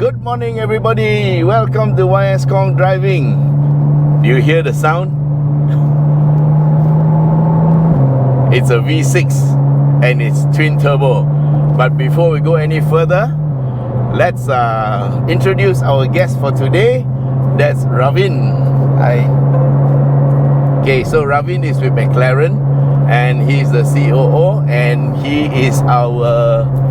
Good morning, everybody. Welcome to YS Khong Driving. Do you hear the sound? It's a V6 and it's twin turbo. But before we go any further, let's introduce our guest for today. That's Ravin. Hi. Okay, so Ravin is with McLaren and he's the COO and he is our...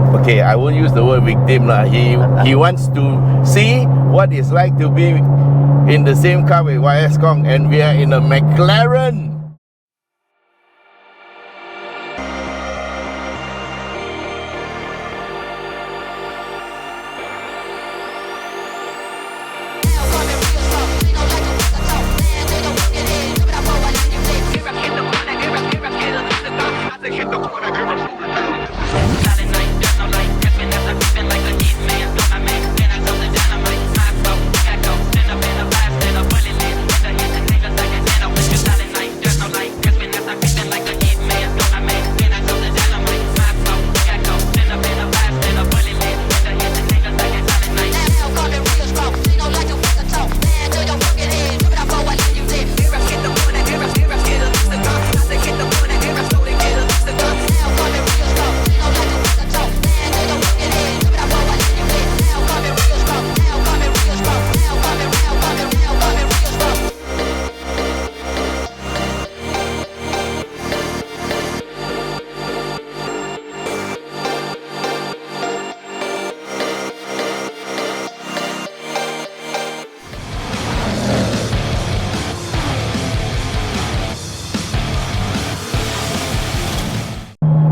Okay, I won't use the word victim lah. He wants to see what it's like to be in the same car with YS Khong, and we are in a McLaren.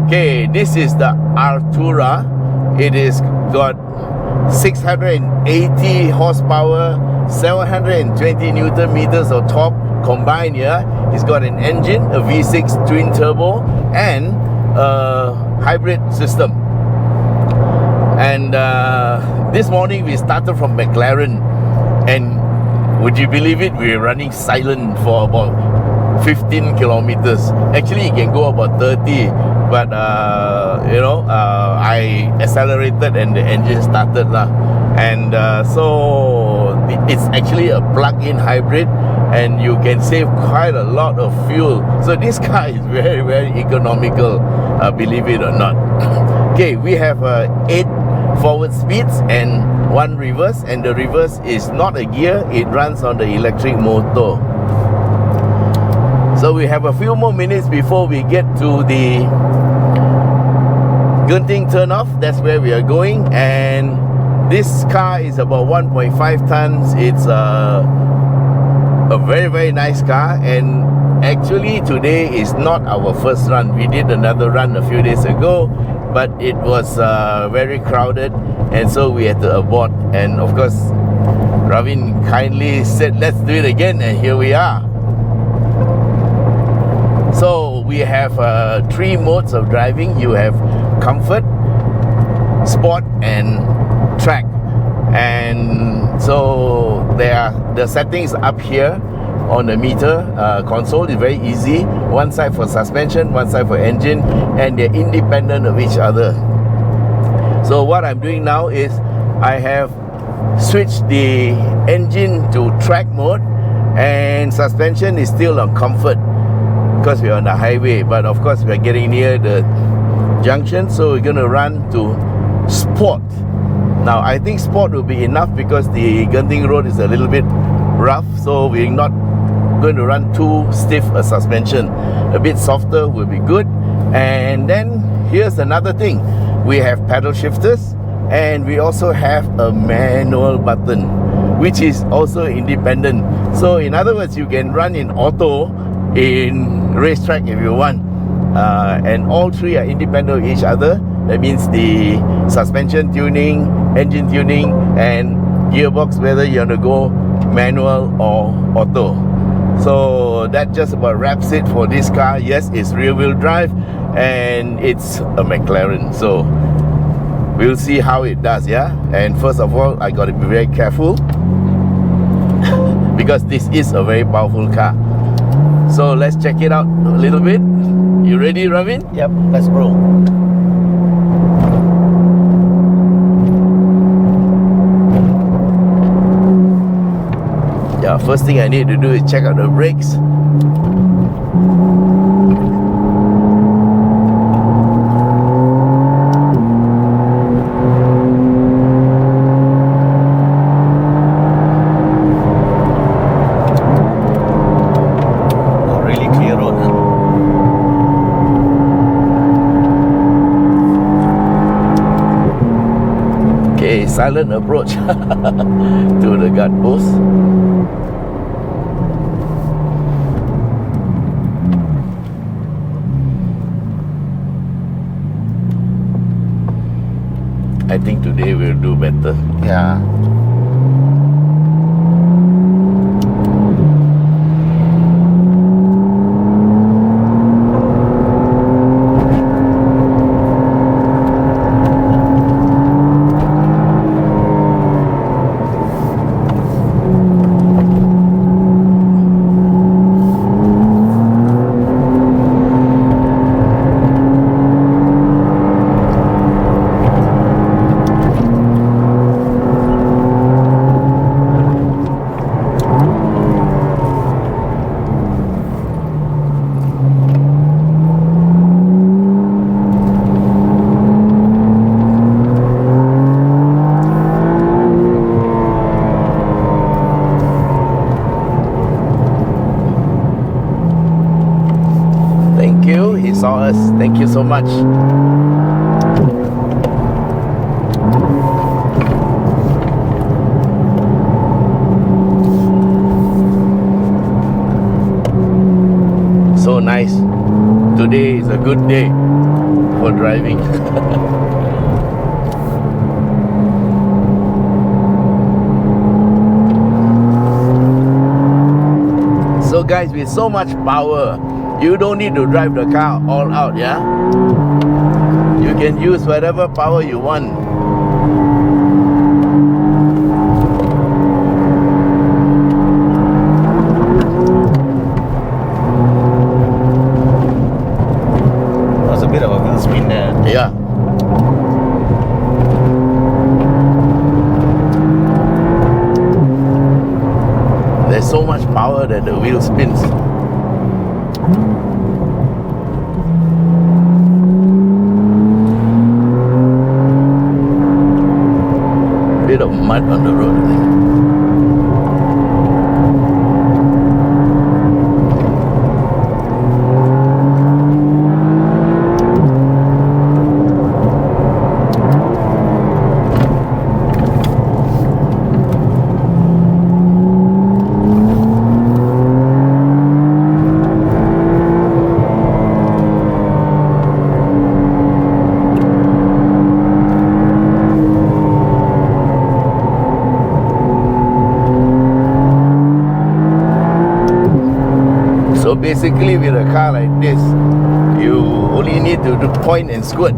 Okay, this is the Artura. It is got 680 horsepower, 720 Newton meters of torque combined here. It's got an engine, a V6 twin turbo, and a hybrid system. And this morning we started from McLaren, and would you believe it? We're running silent for about 15 kilometers. Actually, it can go about 30. But I accelerated and the engine started lah. And so it's actually a plug-in hybrid, and you can save quite a lot of fuel. So this car is very, very economical, believe it or not. Okay, we have 8 forward speeds and 1 reverse, and the reverse is not a gear, it runs on the electric motor. So we have a few more minutes before we get to the Genting turnoff. That's where we are going, and this car is about 1.5 tons. It's a very, very nice car, and actually today is not our first run. We did another run a few days ago, but it was very crowded, and so we had to abort. And of course, Ravin kindly said let's do it again, and here we are. So we have 3 modes of driving. You have comfort, sport, and track. And so the settings up here on the meter console is very easy. One side for suspension, one side for engine, and they're independent of each other. So what I'm doing now is I have switched the engine to track mode, and suspension is still on comfort because we're on the highway. But of course we're getting near the junction, so we're going to run to sport. Now I think sport will be enough because the Genting road is a little bit rough, so we're not going to run too stiff a suspension. A bit softer will be good. And then here's another thing, we have paddle shifters, and we also have a manual button which is also independent. So in other words, you can run in auto in racetrack if you want, and all 3 are independent of each other. That means the suspension tuning, engine tuning, and gearbox, whether you want to go manual or auto. So that just about wraps it for this car. Yes, it's rear-wheel drive and it's a McLaren, so we'll see how it does. Yeah, and first of all, I got to be very careful because this is a very powerful car. So let's check it out a little bit. You ready, Ravin? Yep, let's roll. First thing I need to do is check out the brakes. Really clear road, huh? Okay, silent approach to the guard post. I think today we'll do better. Yeah. Thank you. He saw us. Thank you so much. So nice. Today is a good day for driving. So guys, with so much power, you don't need to drive the car all out, yeah? You can use whatever power you want. There's a bit of a wheel spin there. Yeah. There's so much power that the wheel spins. Bit of mud on the road, I think. So basically with a car like this, you only need to do point and squirt.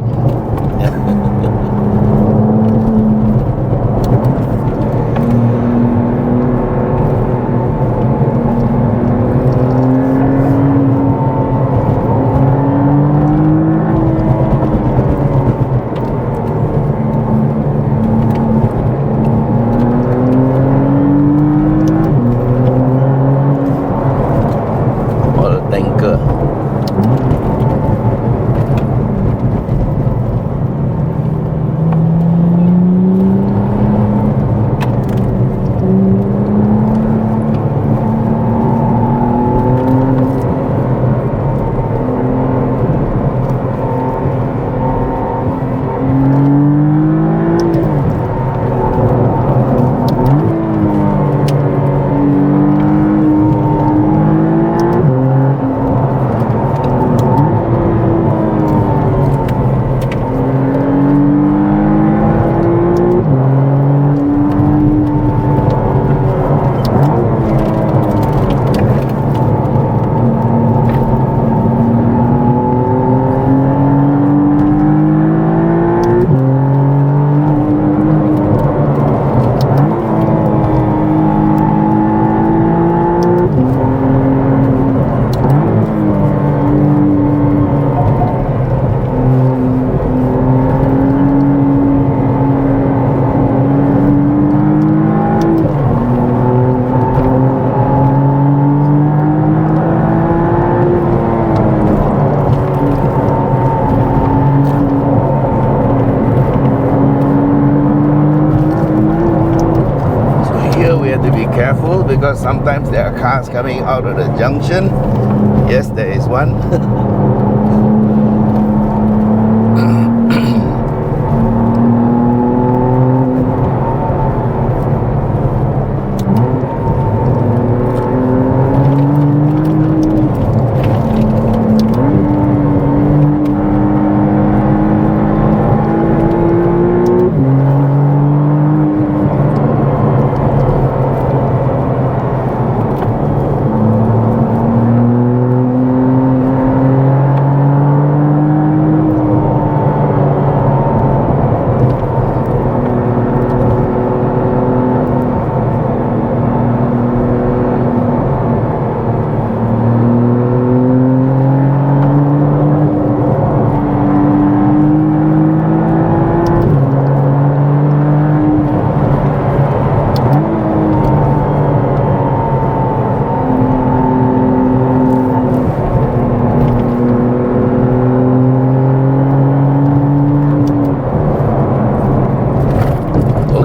to be careful because sometimes there are cars coming out of the junction. Yes, there is one.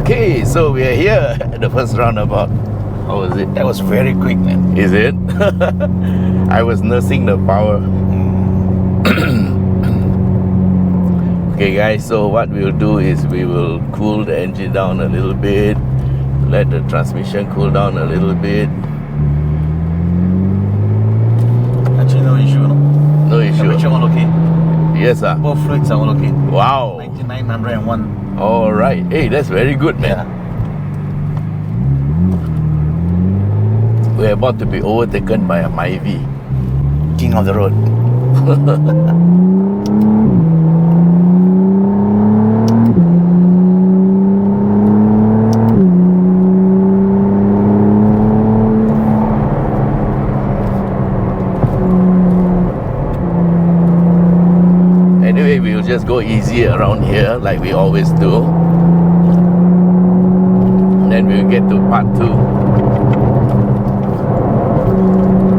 Okay, so we are here at the first roundabout. How was it? That was very quick, man. Is it? I was nursing the power. Okay guys, so what we'll do is we will cool the engine down a little bit, let the transmission cool down a little bit. Actually, no issue, no? No issue. Temperature all okay. Yes, sir. Both fluids are all okay. Wow. 9901. All right. Hey, that's very good, man. Yeah. We're about to be overtaken by a Myvi. King of the road. Anyway, we'll just go easy around here like we always do. Then we'll get to part 2.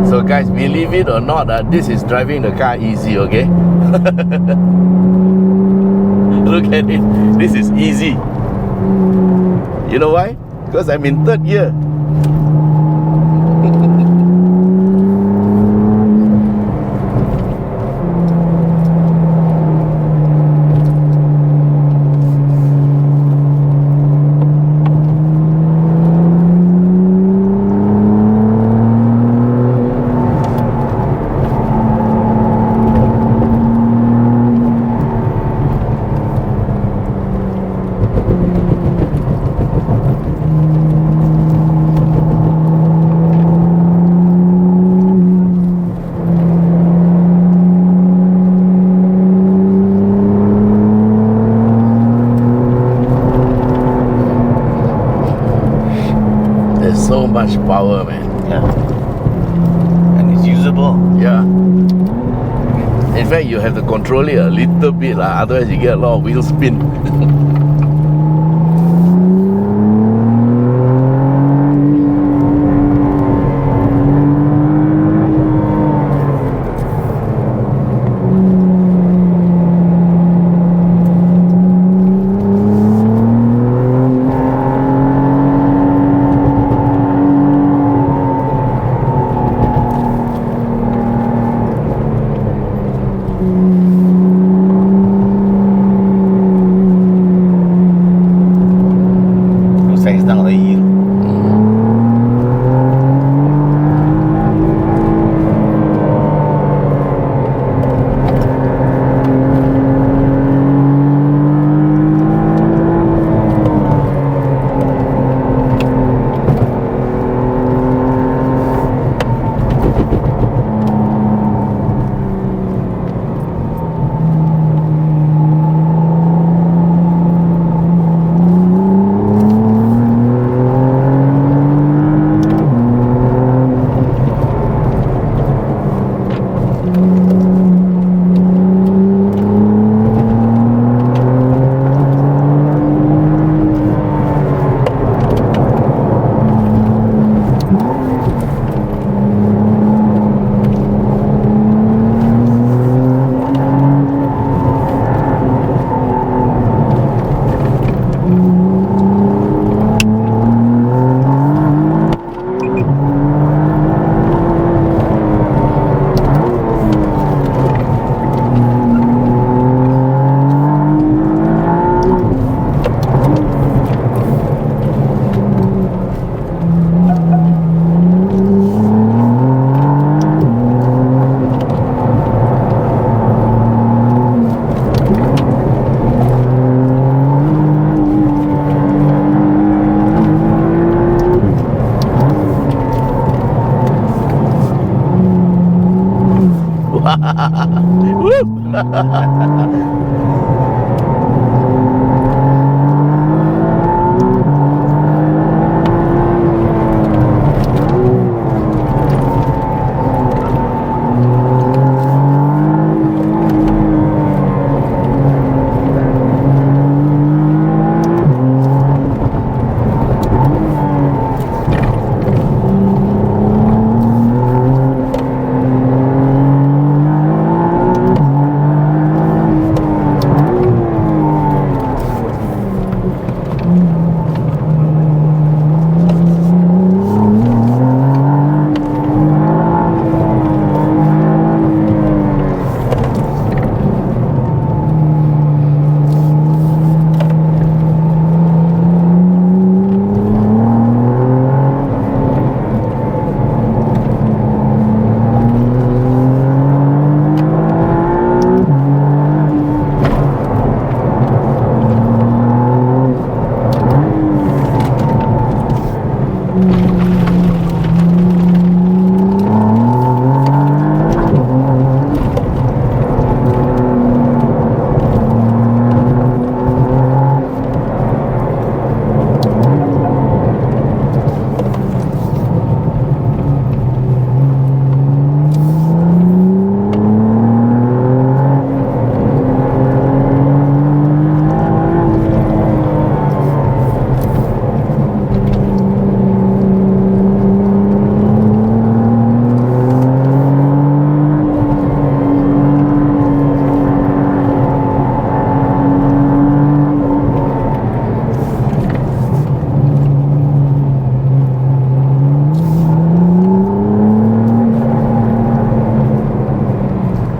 So guys, believe it or not, this is driving the car easy, okay? Look at it. This is easy. You know why? Because I'm in 3rd year. So much power, man. Yeah. And it's usable. Yeah. In fact, you have to control it a little bit, otherwise you get a lot of wheel spin.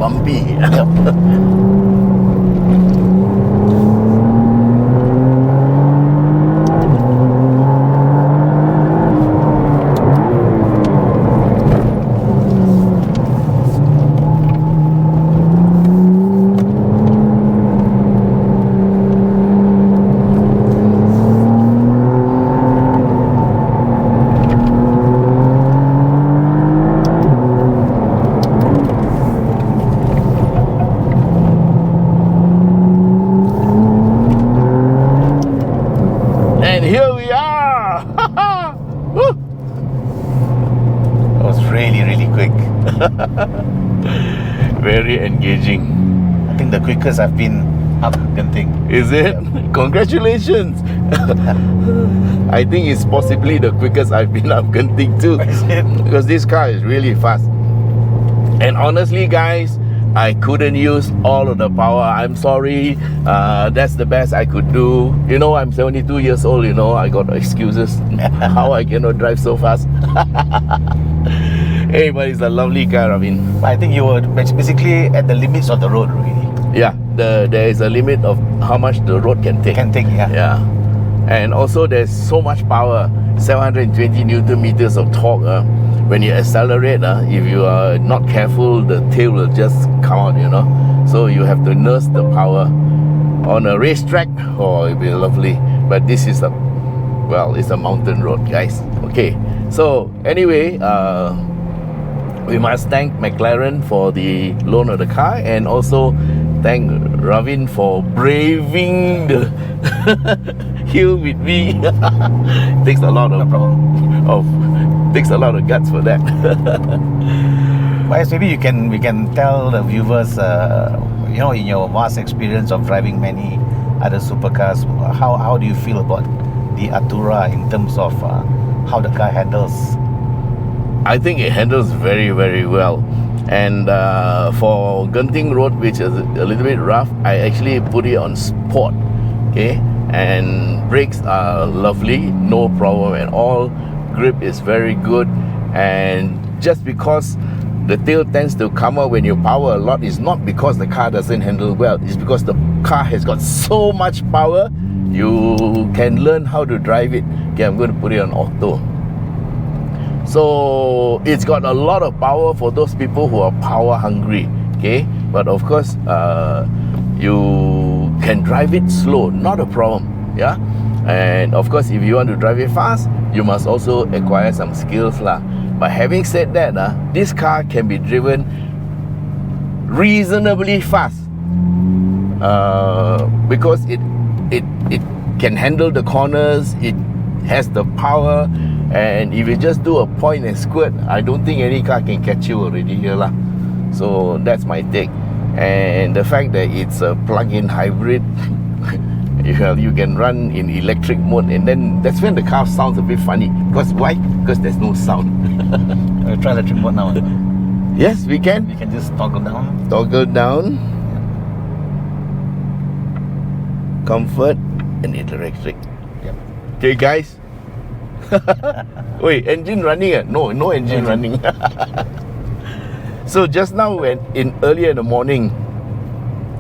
Bumpy. And here we are. Woo. It was really quick. Very engaging. I think the quickest I've been up Genting. Is it? Congratulations. I think it's possibly the quickest I've been up Genting too. Is it? Because this car is really fast. And honestly guys, I couldn't use all of the power. I'm sorry. That's the best I could do. You know, I'm 72 years old, you know, I got excuses how I cannot drive so fast. Hey, but it's a lovely car, I mean. I think you were basically at the limits of the road really. Yeah, there is a limit of how much the road can take. Can take, yeah. Yeah. And also there's so much power, 720 Newton meters of torque. When you accelerate, if you are not careful, the tail will just come out, you know. So you have to nurse the power. On a racetrack, oh, it'll be lovely. But this is it's a mountain road, guys. Okay, so anyway, we must thank McLaren for the loan of the car, and also thank Ravin for braving the hill with me. Takes a lot takes a lot of guts for that. But maybe we can tell the viewers, you know, in your vast experience of driving many other supercars, how do you feel about the Artura in terms of how the car handles? I think it handles very well. And for Genting Road, which is a little bit rough, I actually put it on sport. Okay, and brakes are lovely, no problem at all. Grip is very good, and just because the tail tends to come out when you power a lot is not because the car doesn't handle well. It's because the car has got so much power. You can learn how to drive it. Okay, I'm going to put it on auto. So it's got a lot of power for those people who are power hungry. Okay, but of course you can drive it slow, not a problem. Yeah, and of course if you want to drive it fast, you must also acquire some skills lah. But having said that, this car can be driven reasonably fast, because it can handle the corners, it has the power, and if you just do a point and squirt, I don't think any car can catch you already here lah. So that's my take. And the fact that it's a plug-in hybrid, you can run in electric mode, and then that's when the car sounds a bit funny. Because why? Because there's no sound. We'll try electric mode now. Yes, we can. We can just toggle down. Toggle down. Comfort and electric. Yep. Okay, guys. Wait, engine running? No engine running. So just now, earlier in the morning,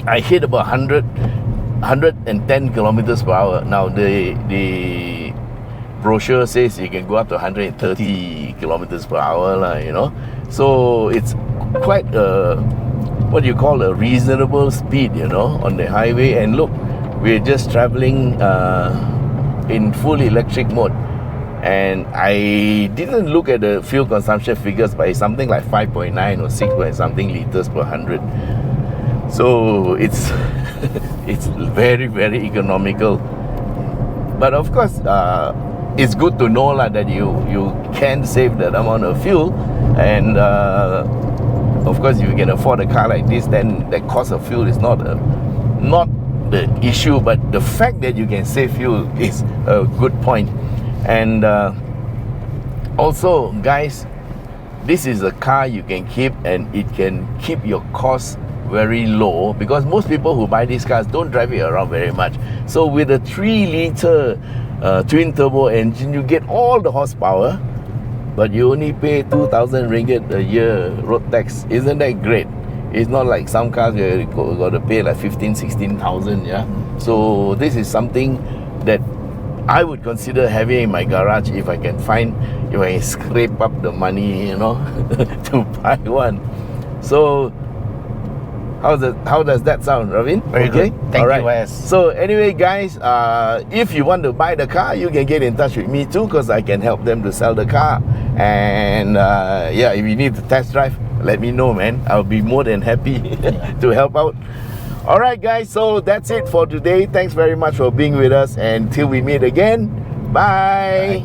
I hit about 110 kilometers per hour. Now the brochure says you can go up to 130 kilometers per hour, you know. So it's quite what do you call a reasonable speed, you know, on the highway. And look, we're just traveling in full electric mode. And I didn't look at the fuel consumption figures, but it's something like 5.9 or 6 point something liters per 100. So it's it's very, very economical. But of course, it's good to know that you can save that amount of fuel. And of course, if you can afford a car like this, then the cost of fuel is not the issue. But the fact that you can save fuel is a good point. And also, guys, this is a car you can keep, and it can keep your costs very low, because most people who buy these cars don't drive it around very much. So with a 3-liter twin turbo engine, you get all the horsepower, but you only pay 2,000 ringgit a year road tax. Isn't that great? It's not like some cars you got to pay like 15,000-16,000. Yeah. So this is something that I would consider having in my garage if I can scrape up the money, you know, to buy one. So how does that sound, Ravin? Very good. Thank you, Wes. So anyway, guys, if you want to buy the car, you can get in touch with me too, because I can help them to sell the car. And yeah, if you need to test drive, let me know, man. I'll be more than happy to help out. Alright, guys, so that's it for today. Thanks very much for being with us, and till we meet again, bye.